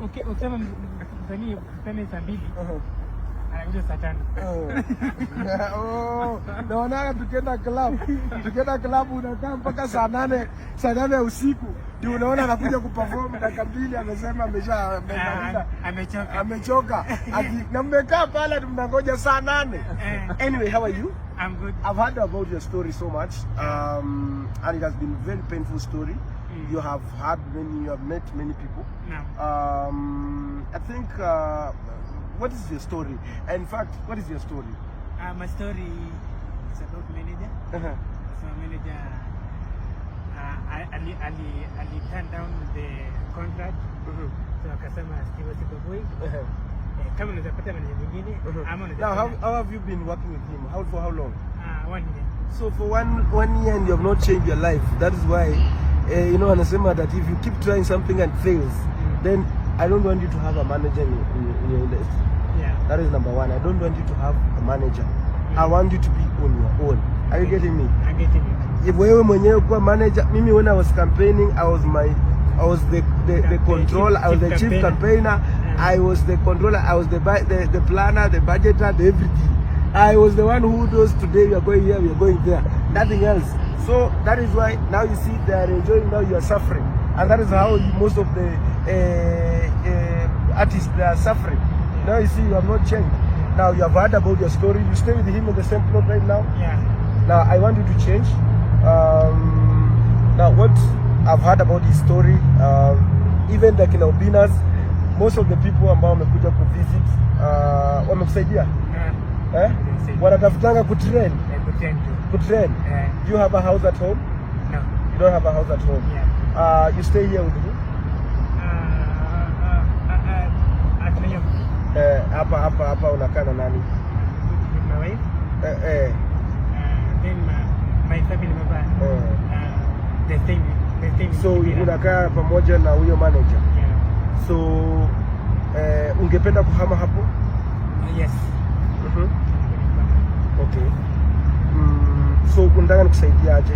Ukisema msanii tena saa 2 anakuja saa 5. Naona tukienda club unakaa mpaka saa 8 ya usiku ndio unaona anakuja kuperform dakika 2 amesema amechoka. Na mmekaa pale mnangoja saa 8. Anyway, how are you? I'm good. I've heard about your story so much, and it has been a very painful story. You have met many people. No. I think, what is your story? In fact, what is your story? My story is about manager. So manager, Ali turned down the contract. So akasema Stivo Simple Boy. Kama unaweza pata manager mwingine ama unaweza. Now, how have you been working with him? For how long? 1 year. So for one year and you have not changed your life. That is why, anasema that if you keep trying something and fails, then I don't want you to have a manager in your industry. Yeah. That is number one. I don't want you to have a manager. I want you to be on your own. Are you getting me? I'm getting you. If wewe mwenyewe kuwa manager, mimi when I was campaigning, I was the controller, I was the chief campaigner, I was the controller, I was the planner, the budgeter, the everything. I was the one who does today we are going here, we are going there. Nothing else. So that is why now you see they are enjoying, now you are suffering. And that is how most of the artists, they are suffering. Now you see you have not changed. Now you have heard about your story. You stay with him in the same plot right now? Yeah. Now I want you to change. Now what I've heard about his story, even like in Obinas, most of the people ambao wamekuja kuvisit wamekusaidia. Wanatafutanga kutrain. Kutrain. Do you have a house at home? No. You don't have a house at home? Yeah. You stay here with who? At Nyumba. Hapa unakaa na nani? With my wife. Then my family member. The same. So unakaa pamoja na huyo manager? Yeah. So ungependa kuhama hapo? Yes. Okay. So unataka nikusaidia aje?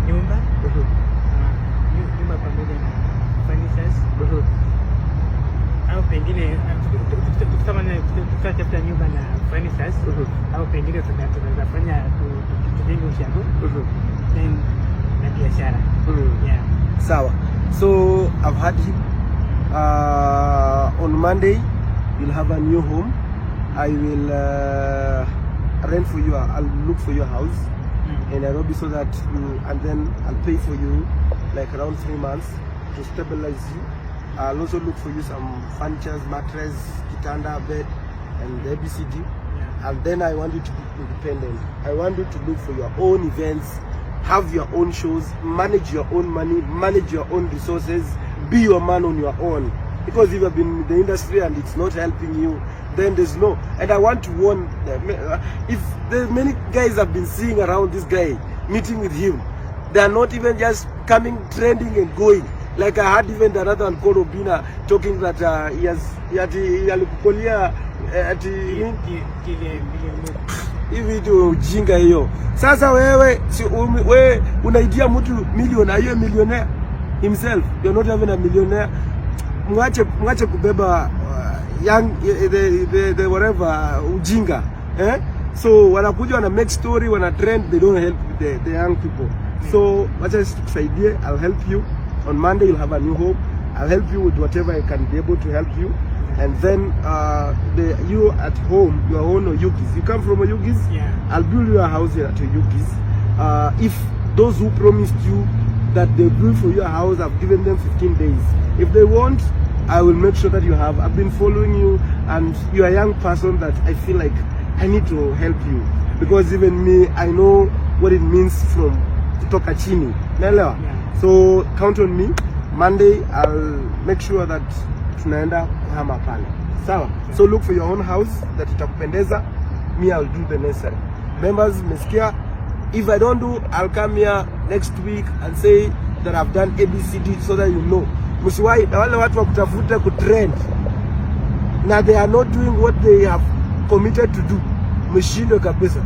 Nyumba. Nyumba pamoja na furnitures. Au pengine tutafuta nyumba na furnitures. Au pengine tunaweza fanya tujenge ushago. Then na biashara. Yeah. Sawa. So I've had him. On Monday you'll have a new home. I will rent for you. I'll look for your house in Nairobi so that and then I'll pay for you like around 3 months to stabilize you. I'll also look for you some furniture, mattress, kitanda, bed, and the ABCD. Yeah. And then I want you to be independent. I want you to look for your own events, have your own shows, manage your own money, manage your own resources, be your man on your own. Because if you have been in the industry and it's not helping you, then there's no. And I want to warn them, if there's many guys have been seeing around this guy, meeting with him, they are not even just coming, trending and going. Like I had even another one called Obina talking that he alikukolia hii video ujinga hiyo. Sasa wewe unaidia mtu milioni, hiyo millionaire himself, you're not even a millionaire. Mwache kubeba young the whatever ujinga, so wanakuja wana make story, wana trend, they don't help the young people. So wacha tukusaidie. I'll help you. On Monday you'll have a new home. I'll help you with whatever I can be able to help you. And then you at home, your own Oyugis. You come from Oyugis? Yeah. I'll build you a house here at Oyugis. If those who promised you that they build for you a house, I've given them 15 days. If they want, I will make sure that you have. I've been following you, and you're a young person that I feel like I need to help you. Because even me, I know what it means from kutoka chini. Naelewa? Yeah. So count on me. Monday, I'll make sure that tunaenda kuhama pale. Sawa? So look for your own house that itakupendeza. Me, I'll do the necessary. Members, mesikia? If I don't do, I'll come here next week and say that I've done ABCD so that you know. Msiwai, na wale watu wa kutafuta kutrend na they are not doing what they have committed to do. Mshindwe kabisa.